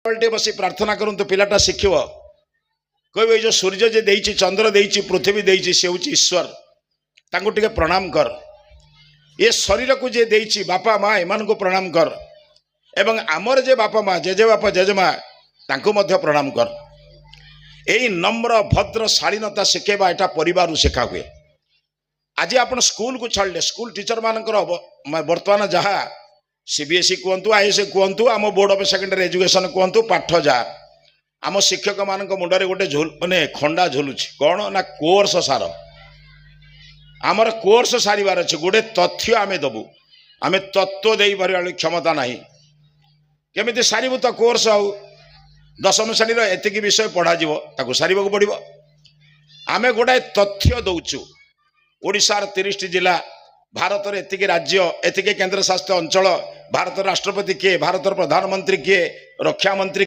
टे बसी प्रार्थना करंतु पिलाटा शिखिब कहबे जो सूर्य जे देइछि चंद्र देइछि पृथ्वी देइछि से होछि ईश्वर तांको टिके प्रणाम कर। ये शरीर को जे देइछि बापा माँ एमान को प्रणाम कर एवं आमर जे बापा माँ जेजे बापा जेजेमा तांको मध्य प्रणाम कर। यही नम्र भद्र शालीनता शिखेबा एटा परिवार शिखा हुए। आज आपण स्कूल को छाड़े स्कूल टीचर मानकर बर्तमान जहाँ सीबीएसई कहतु आईएसई कहतु आम बोर्ड ऑफ सेकेंडरी एजुकेशन कहतु पाठ जा आम शिक्षक मान मुंडे गोटे झोल माने खंडा झुलुଛି कौन ना कोर्स सार आमर कोर्स सारिबार अच्छे गोटे तथ्य आमे दबु आमे तत्व दे पार क्षमता नहीं केमिति सारिबु तो कोर्स आउ दशम श्रेणी एतिकी विषय पढ़ा ताकू सारिबा को पड़िबो। आमे गोटे तथ्य दउचु ओडिशार 30 जिला भारत एतिकी राज्य एतिकी केंद्र शासित अंचल भारत राष्ट्रपति किए भारत प्रधानमंत्री किए रक्षा मंत्री